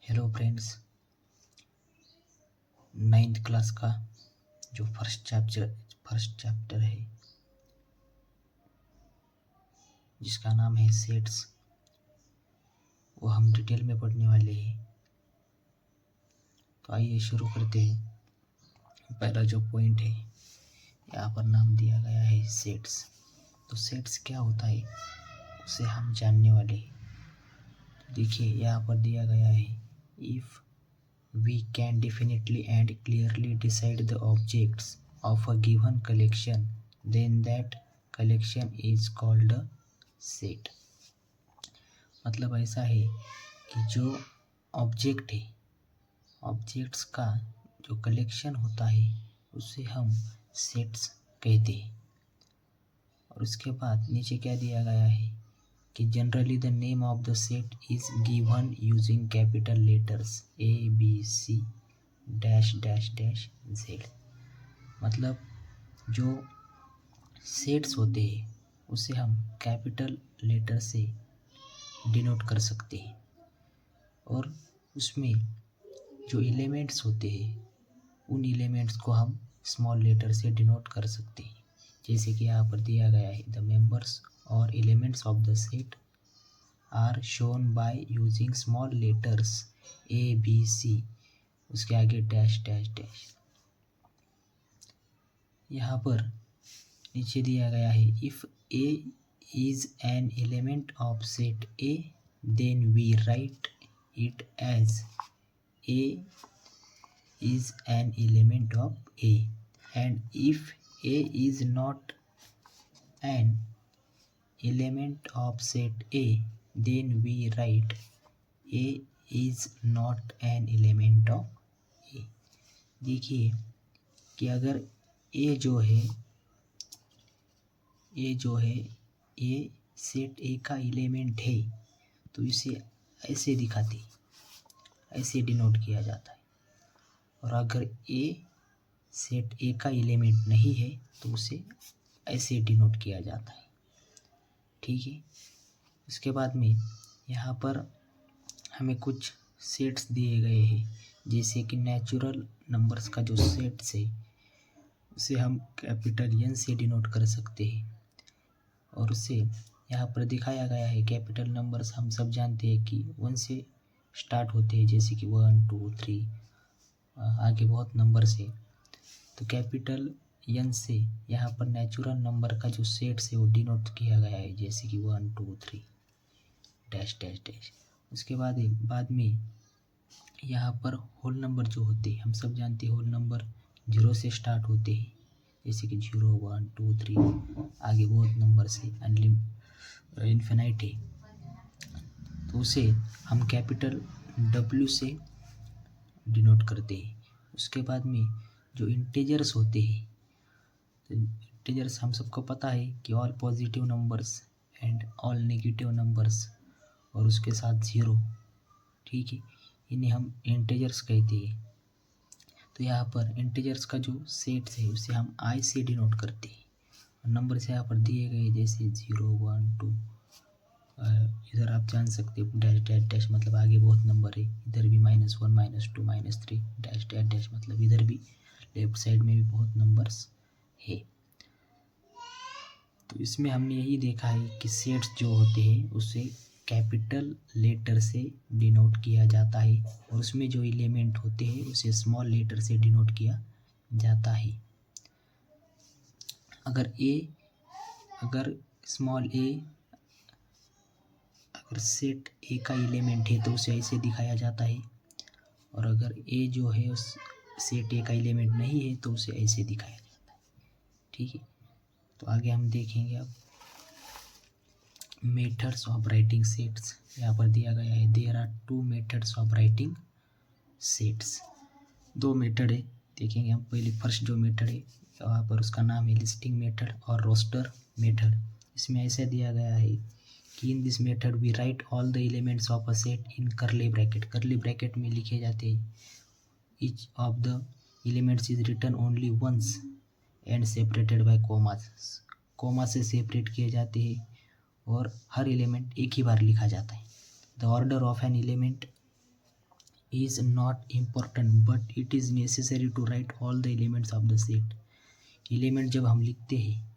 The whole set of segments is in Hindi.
हेलो फ्रेंड्स, 9th क्लास का जो फर्स्ट चैप्टर है जिसका नाम है सेट्स, वो हम डिटेल में पढ़ने वाले हैं। तो आइए शुरू करते हैं। पहला जो पॉइंट है, यहाँ पर नाम दिया गया है सेट्स। तो सेट्स क्या होता है उसे हम जानने वाले हैं। देखिए यहाँ पर दिया गया है, if we can definitely and clearly decide the objects of a given collection, then that collection is called a set। मतलब ऐसा है कि जो ऑब्जेक्ट है, ऑब्जेक्ट्स का जो कलेक्शन होता है उसे हम सेट्स कहते हैं। और उसके बाद नीचे क्या दिया गया है कि generally the name of the set is given using capital letters ABC dash dash dash Z। मतलब जो सेट्स होते हैं उसे हम कैपिटल लेटर से डिनोट कर सकते हैं, और उसमें जो एलिमेंट्स होते हैं उन एलिमेंट्स को हम स्मॉल लेटर से डिनोट कर सकते हैं। जैसे कि यहाँ पर दिया गया है, द मेंबर्स और elements of the set are shown by using small letters ABC, उसके आगे डैश डैश डैश। यहाँ पर नीचे दिया गया है, if A is an element of set A, then we write it as A is an element of A, and if A is not an element of set A, then we write A is not an element of A। देखिए कि अगर A जो है A सेट A का एलिमेंट है तो इसे ऐसे दिखाते, ऐसे डिनोट किया जाता है। और अगर A सेट A का एलिमेंट नहीं है तो उसे ऐसे डिनोट किया जाता है। ठीक है। उसके बाद में यहाँ पर हमें कुछ सेट्स दिए गए हैं, जैसे कि नेचुरल नंबर्स का जो सेट्स है उसे हम कैपिटल N से डिनोट कर सकते हैं। और उसे यहाँ पर दिखाया गया है, कैपिटल नंबर्स हम सब जानते हैं कि 1 से स्टार्ट होते हैं, जैसे कि 1 2 3 आगे बहुत नंबर्स है। तो कैपिटल N से यहाँ पर नेचुरल नंबर का जो सेट्स है वो डिनोट किया गया है, जैसे कि 1 2 3 डैश डैश डैश। उसके बाद में यहाँ पर होल नंबर जो होते हैं, हम सब जानते हैं होल नंबर 0 से स्टार्ट होते हैं, जैसे कि 0 1 2 3 आगे बहुत नंबर्स है, इन्फिनाइट है। तो उसे हम कैपिटल W से डिनोट करते हैं। उसके बाद में जो इंटीजर्स होते हैं, तो इंटीजर्स हम सबको पता है कि all positive numbers and all negative numbers, और उसके साथ 0। ठीक है, इन्हें हम इंटीजर्स कहते हैं। तो यहाँ पर इंटीजर्स का जो सेट्स है उसे हम I से डिनोट करते हैं। और नंबर्स यहाँ पर दिए गए, जैसे 0 1 2, इधर आप जान सकते हो डैश डैश डैश, मतलब आगे बहुत नंबर है। इधर भी -1 -2 -3 डैश डैश डैश, मतलब इधर भी लेफ्ट साइड में भी बहुत नंबर्स है। तो इसमें हमने यही देखा है कि सेट्स जो होते हैं उसे कैपिटल लेटर से डिनोट किया जाता है, और उसमें जो एलिमेंट होते हैं उसे स्मॉल लेटर से डिनोट किया जाता है। अगर स्मॉल a अगर सेट A का एलिमेंट है तो उसे ऐसे दिखाया जाता है, और अगर A जो है उस सेट A का एलिमेंट नहीं है तो उसे ऐसे दिखाया जाता है। ठीक है, तो आगे हम देखेंगे अब मेथड्स ऑफ राइटिंग सेट्स। यहाँ पर दिया गया है, there are 2 methods of writing sets. 2 method है, देखेंगे हम। पहले फर्स्ट जो मेथड है यहाँ पर उसका नाम है लिस्टिंग मेथड और रोस्टर मेथड। इसमें ऐसा दिया गया है कि in this method we write all the elements of a set in curly bracket. Curly bracket में लिखे जाते हैं, each of the elements is written only once and separated by commas. Comma से सेपरेट किए जाते हैं और हर एलिमेंट एक ही बार लिखा जाता है। The order of an element is not important but it is necessary to write all the elements of the set. Element जब हम लिखते हैं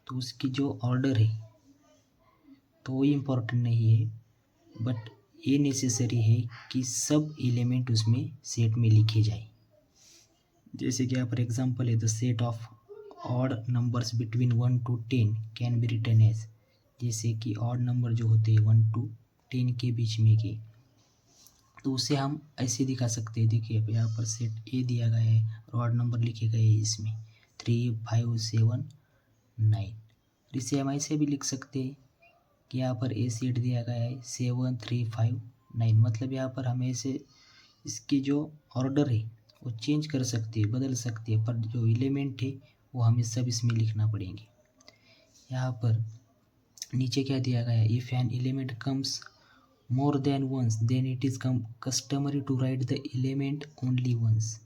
तो उसकी जो ऑर्डर है तो वो इम्पोर्टेंट नहीं है, बट ये नेसेसरी है कि सब एलिमेंट उसमें सेट में लिखे जाए। जैसे कि यहाँ पर एग्जांपल है, the set of odd numbers between 1 to 10 can be written as, जैसे कि ऑड नंबर जो होते हैं 1 to 10 के बीच में के, तो उसे हम ऐसे दिखा सकते हैं। देखिए यहाँ पर सेट ए दिया गया है और ऑड नंबर लिखे गए हैं इसमें 3, 5, 7, 9। इसे हम ऐसे भी लिख सकते हैं कि यहाँ पर ए सेट दिया गया है 7, 3, 5, 9। मतलब यहाँ पर हम ऐसे इसकी जो ऑर्डर है वो चेंज कर सकते हैं, बदल सकते हैं, पर जो एलिमेंट है वो हमें सब इसमें लिखना पड़ेंगे। यहाँ पर नीचे क्या दिया गया है, if an element comes more than once then it is customary to write the element only once.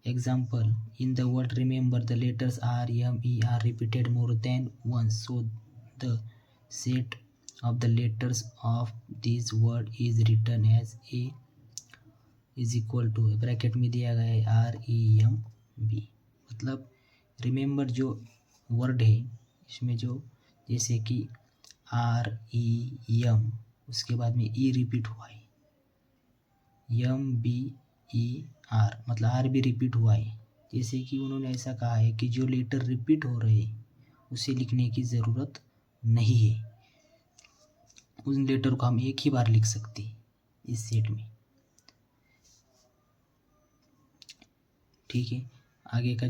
Example, in the word remember the letters R, M, E are repeated more than once, so the set of the letters of this word is written as A is equal to, bracket में दिया गया है REMB। मतलब रिमेंबर जो वर्ड है इसमें जो जैसे कि REM, उसके बाद में ई रिपीट हुआ है, MBER, मतलब आर भी रिपीट हुआ है। जैसे कि उन्होंने ऐसा कहा है कि जो लेटर रिपीट हो रहे हैं उसे लिखने की ज़रूरत नहीं है, उन लेटर को हम एक ही बार लिख सकते हैं इस सेट में। ठीक है, आगे की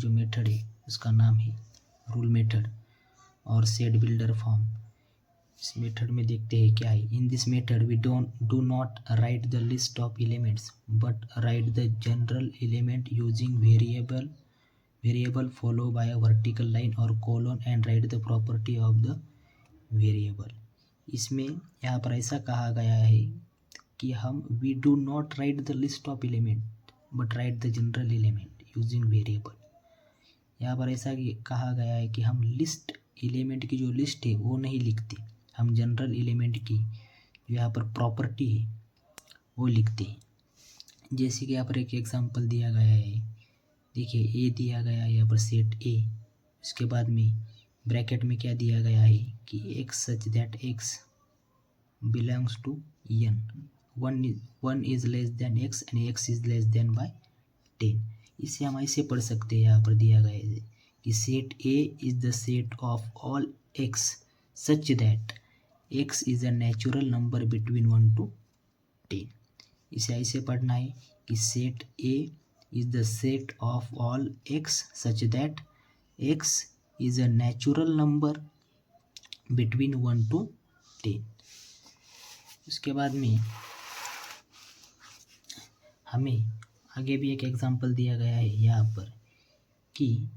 जो मेथड है उसका नाम है रूल मेथड और सेट बिल्डर फॉर्म। इस मेथड में देखते हैं क्या है। In this method we do not write the list of elements but write the general element using variable follow by a vertical line और colon and write the property of the variable. इसमें यहाँ पर ऐसा कहा गया है कि हम we do not write the list of element but write the general element using variable. यहाँ पर ऐसा कहा गया है कि हम लिस्ट एलिमेंट की जो लिस्ट है वो नहीं लिखते, हम जनरल एलिमेंट की जो यहाँ पर प्रॉपर्टी है वो लिखते हैं। जैसे कि यहाँ पर एक एग्जांपल दिया गया है, देखिए ए दिया गया है यहाँ पर सेट ए, उसके बाद में ब्रैकेट में क्या दिया गया है कि x such that x belongs to N, 1 is less than x and x is less than by 10। इसे हम ऐसे पढ़ सकते हैं, यहाँ पर दिया गया है कि set A is the set of all x such that x is a natural number between 1 to 10। इसे ऐसे पढ़ना है कि set A is the set of all x such that x is a natural number between 1 to 10। उसके बाद में हमें आगे भी एक एग्जांपल दिया गया है यहाँ पर कि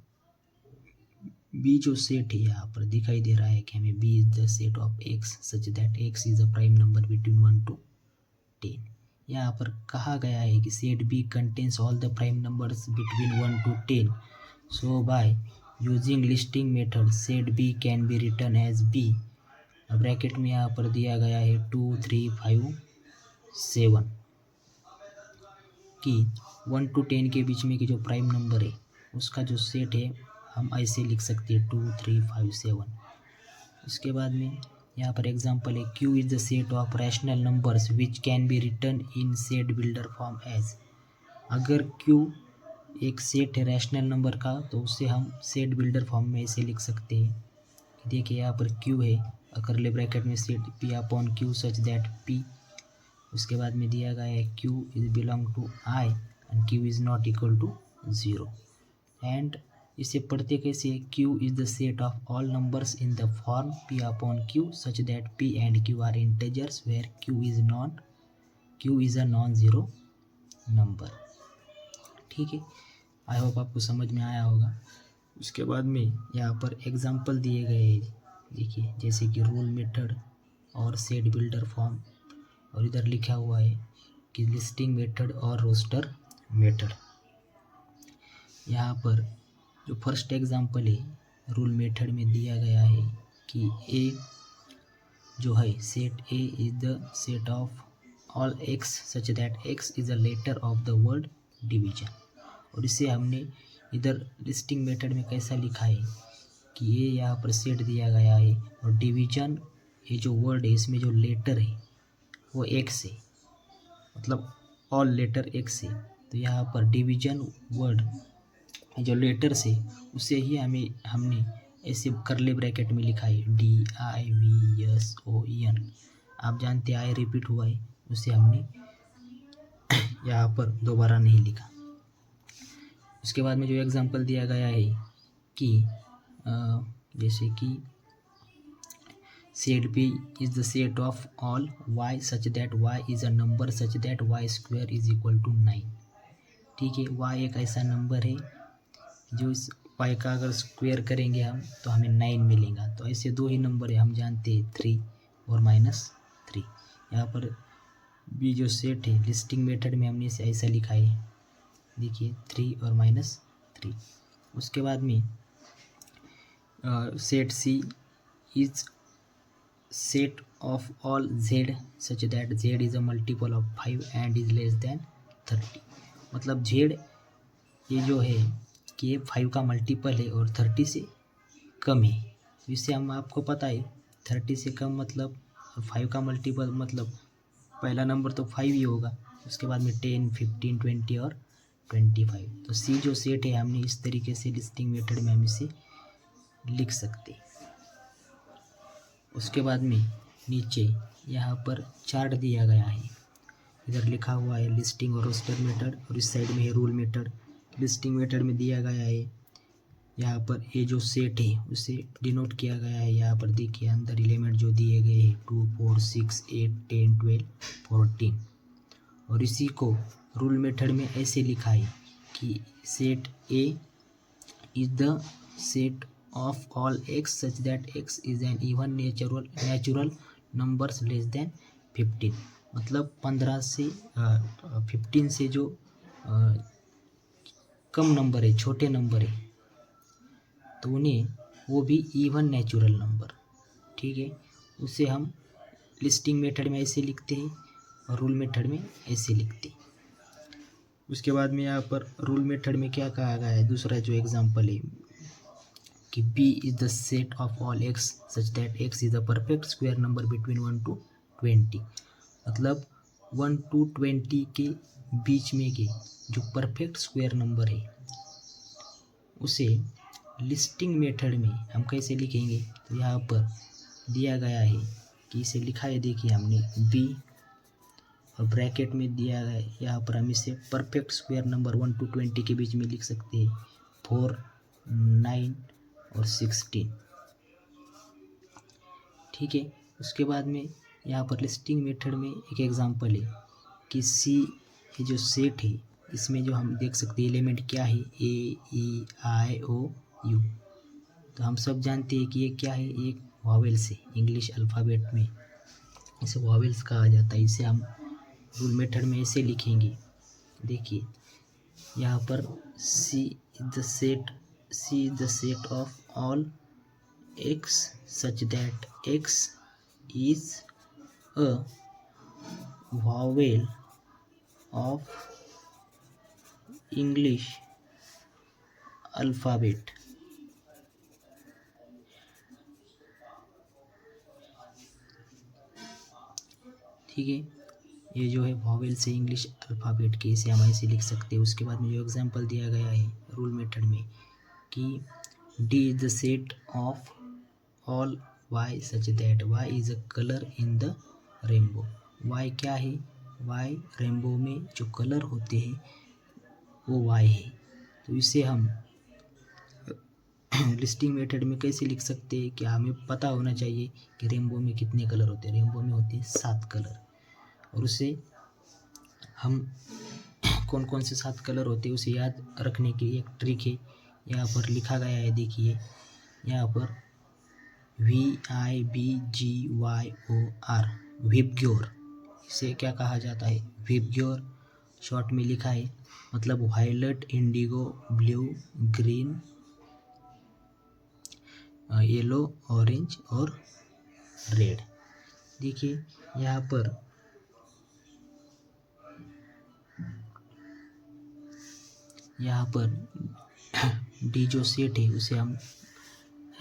बी जो सेट है यहाँ पर दिखाई दे रहा है कि हमें B is the set of x such that x is a prime number between 1 to 10। यहाँ पर कहा गया है कि set B contains all the prime numbers between 1 to 10, so by using listing method set B can be written as B. Bracket में यहाँ पर दिया गया है 2, 3, 5, 7 कि 1 to 10 के बीच में की जो प्राइम नंबर है उसका जो सेट है हम ऐसे लिख सकते हैं 2, 3, 5, 7। उसके बाद में यहाँ पर एग्जांपल है Q is the set of rational numbers which can be written in set builder form as. अगर Q एक सेट है रैशनल नंबर का तो उसे हम सेट बिल्डर फॉर्म में ऐसे लिख सकते हैं। देखिए यहाँ पर Q है और करली ब्रैकेट में set P upon Q such that P, उसके बाद में दिया गया है Q is belong to I and Q is not equal to 0। And इसे पढ़ते कैसे, Q is the set of all numbers in the form P upon Q such that P and Q are integers where Q is a non zero number. ठीक है, आई होप आपको समझ में आया होगा। उसके बाद में यहाँ पर एग्जांपल दिए गए हैं, देखिए जैसे कि रूल मेथड और सेट बिल्डर फॉर्म, और इधर लिखा हुआ है कि लिस्टिंग मेथड और रोस्टर मेथड। यहाँ पर जो फर्स्ट एग्जांपल है रूल मेथड में दिया गया है कि ए जो है set A is the set of all x such that x is a letter of the word division. और इसे हमने इधर लिस्टिंग मेथड में कैसा लिखा है कि ये यहाँ पर सेट दिया गया है और डिवीजन ये जो वर्ड है इसमें जो लेटर है वो एक्स है, मतलब ऑल लेटर एक्स है। तो यहाँ पर डिवीजन वर्ड जो लेटर्स है उसे ही हमने ऐसे करली ब्रैकेट में लिखा है DIVSON। आप जानते हैं आई रिपीट हुआ है, उसे हमने यहाँ पर दोबारा नहीं लिखा। उसके बाद में जो एग्जांपल दिया गया है कि जैसे कि set B is the set of all y such that y is a number such that y square is equal to 9। ठीक है, y एक ऐसा नंबर है जो इस y का अगर स्क्वायर करेंगे हम तो हमें 9 मिलेगा। तो ऐसे दो ही नंबर है, हम जानते हैं 3 और -3। यहाँ पर B जो सेट है लिस्टिंग मेथड में हमने इसे ऐसा लिखा है, देखिए 3 और -3। उसके बाद में set C is set of all z such that z is a multiple of 5 and is less then 30। मतलब z ये जो है कि ये 5 का मल्टीपल है और 30 से कम है। तो इससे हम आपको पता है 30 से कम मतलब 5 का मल्टीपल मतलब पहला नंबर तो 5 ही होगा, उसके बाद में 10, 15, 20 और 25। तो सी जो सेट है हमने इस तरीके से लिस्टिंग मेथड में हम इसे लिख सकते। उसके बाद में नीचे यहाँ पर चार्ट दिया गया है, इधर लिखा हुआ है लिस्टिंग और रोस्टर मेथड और इस साइड में है रूल मेथड। लिस्टिंग मेथड में दिया गया है यहाँ पर ये जो सेट है उसे डिनोट किया गया है। यहाँ पर देखिए अंदर एलिमेंट जो दिए गए हैं 2, 4, 6, 8, 10, 12, 14। और इसी को रूल मेथड में ऐसे लिखा है कि set A is the set of all x such that x is N even natural numbers less than 15। मतलब 15 से 15 से जो कम नंबर है, छोटे नंबर है, तो उन्हें वो भी इवन नेचुरल नंबर, ठीक है, उसे हम लिस्टिंग मेथड में ऐसे लिखते हैं और रूल मेथड में ऐसे लिखते हैं। उसके बाद में यहाँ पर रूल मेथड में क्या कहा गया है, दूसरा जो एग्जांपल है कि B is the set of all x such that x is the perfect square number between 1 to 20। मतलब 1 to 20 के बीच में के जो परफेक्ट स्क्वायर नंबर है उसे लिस्टिंग मेथड में हम कैसे लिखेंगे। तो यहाँ पर दिया गया है कि इसे लिखा है, देखिए हमने B और ब्रैकेट में दिया गया है, यहाँ पर हम इसे परफेक्ट स्क्वायर नंबर 1 to 20 के बीच में लिख सकते हैं 4, 9 और 16। ठीक है, उसके बाद में यहाँ पर लिस्टिंग मेथड में एक एग्जांपल है कि C ये जो सेट है इसमें जो हम देख सकते हैं एलिमेंट क्या है A, E, I, O, U। तो हम सब जानते हैं कि ये क्या है, एक वॉवेल्स है, इंग्लिश अल्फ़ाबेट में इसे वॉवेल्स कहा जाता है। इसे हम रूल मेथड में ऐसे लिखेंगे, देखिए यहाँ पर C is the set of all x such that x is a vowel of English alphabet। ठीक है, ये जो है वॉवेल से इंग्लिश अल्फ़ाबेट के, इसे हम ऐसे लिख सकते हैं। उसके बाद में जो एग्जांपल दिया गया है रूल मेथड में कि D is the set of all y such that y is a colour in the rainbow. y क्या है, y रेनबो में जो कलर होते हैं वो y है। तो इसे हम लिस्टिंग मेथड में कैसे लिख सकते हैं कि हमें पता होना चाहिए कि रेनबो में कितने कलर होते हैं। रेनबो में होते हैं 7 कलर और उसे हम कौन कौन से 7 कलर होते हैं उसे याद रखने की एक ट्रिक है, यहाँ पर लिखा गया है, देखिए यहाँ पर VIBGYOR विबग्योर, इसे क्या कहा जाता है, विबग्योर शॉर्ट में लिखा है, मतलब violet, indigo, blue, green, yellow, orange और रेड। देखिए यहाँ पर यहाँ पर डी जो सेट है उसे हम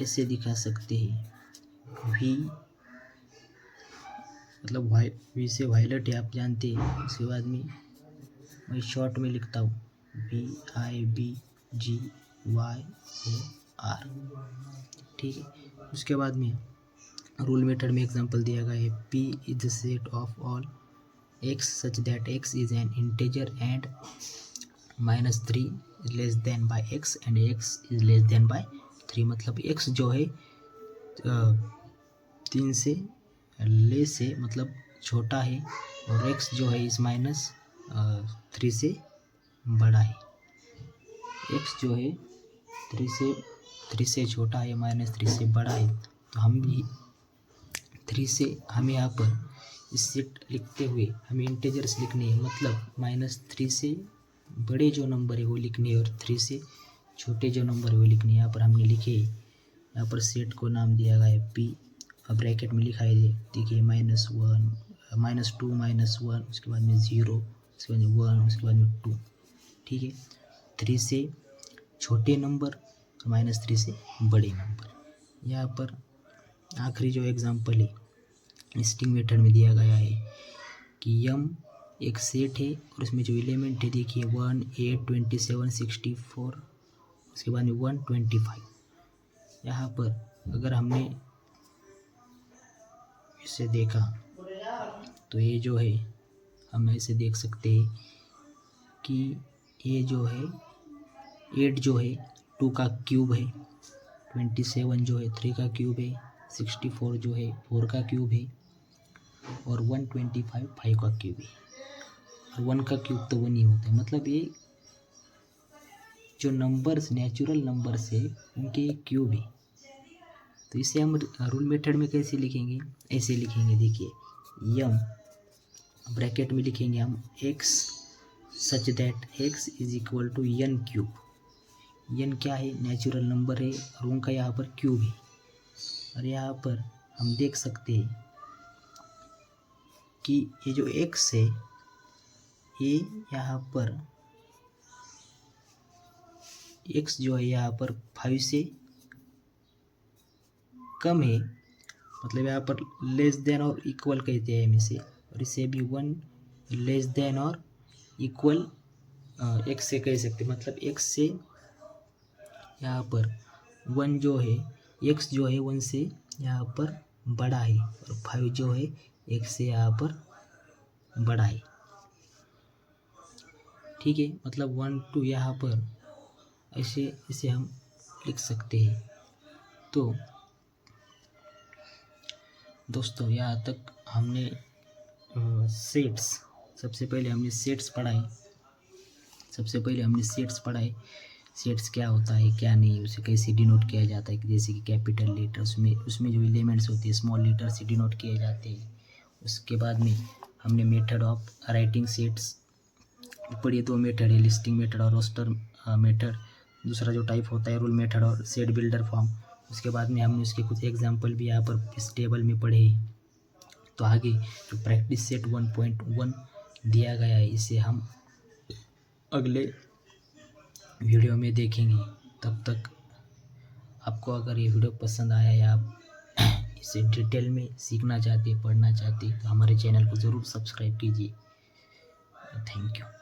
ऐसे दिखा सकते हैं। वी मतलब वी से वायलेट है, आप जानते हैं। उसके बाद में मैं शॉर्ट में लिखता हूँ VIBGYOR, ठीक है। उसके बाद में रूल मेथड में एग्जांपल दिया गया है P is the set of all x such that x is an integer and -3 is less than by x and x is less than by 3। मतलब x जो है 3 से ले से मतलब छोटा है और x जो है इस -3 से बड़ा है। x जो है 3 से छोटा है, -3 से बड़ा है। तो हम भी 3 से हम यहाँ पर इस सेट लिखते हुए हमें इंटीजर्स लिखने हैं, मतलब -3 से बड़े जो नंबर है वो लिखने हैं और 3 से छोटे जो नंबर है वो लिखने हैं। यहाँ पर हमने लिखे, यहाँ पर सेट को नाम दिया गया है P, अब ब्रैकेट में लिखा है देखिए -1 -2 -1, उसके बाद में 0, उसके बाद में 1, उसके बाद में 2, ठीक है। 3 से छोटे नंबर, -3 से बड़े नंबर। यहाँ पर आखिरी जो एग्जांपल है स्ट्रिंग मेथड में दिया गया है कि यम एक सेट है और उसमें जो एलिमेंट है देखिए 1, 8, 27, 64, उसके बाद में 125। यहाँ पर अगर हमने इसे देखा तो ये जो है हम ऐसे देख सकते हैं कि ये जो है 8 जो है 2 का क्यूब है, 27 जो है 3 का क्यूब है, 64 जो है 4 का क्यूब है और 125 5 का क्यूब है। और 1 का क्यूब तो 1 ही होता है। मतलब ये जो नंबर्स नेचुरल नंबर्स है उनके क्यूब है। तो इसे हम रूल मेथड में कैसे लिखेंगे, ऐसे लिखेंगे देखिए यम ब्रैकेट में लिखेंगे हम x such that x is equal to n cube. n क्या है, नेचुरल नंबर है और उनका यहाँ पर क्यूब है। और यहाँ पर हम देख सकते हैं कि ये जो x है ये यहाँ पर x जो है यहाँ पर 5 से कम है, मतलब यहाँ पर लेस देन और इक्वल कहते हैं हम इसे, और इसे भी 1 लेस देन और इक्वल x से कह सकते हैं। मतलब x से यहाँ पर 1 जो है x जो है 1 से यहाँ पर बड़ा है और 5 जो है x से यहाँ पर बड़ा है, ठीक है। मतलब 1 2 यहाँ पर ऐसे इसे हम लिख सकते हैं। तो दोस्तों यहाँ तक हमने सेट्स, सबसे पहले हमने सेट्स पढ़ाए। सेट्स क्या होता है क्या नहीं, उसे कैसे डिनोट किया जाता है, जैसे कि कैपिटल लेटर उसमें जो एलिमेंट्स होते हैं स्मॉल लेटर से डिनोट किए जाते हैं। उसके बाद में हमने मेथड ऑफ राइटिंग सेट्स पढ़ी, 2 मेथड है, लिस्टिंग मेथड और रोस्टर मेथड। दूसरा जो टाइप होता है रूल मेथड और सेट बिल्डर फॉर्म। उसके बाद में हमने उसके कुछ एग्जांपल भी यहाँ पर इस टेबल में पढ़े। तो आगे जो प्रैक्टिस सेट 1.1 दिया गया है इसे हम अगले वीडियो में देखेंगे। तब तक आपको अगर ये वीडियो पसंद आया या आप इसे डिटेल में सीखना चाहते पढ़ना चाहते तो हमारे चैनल को ज़रूर सब्सक्राइब कीजिए। Thank you.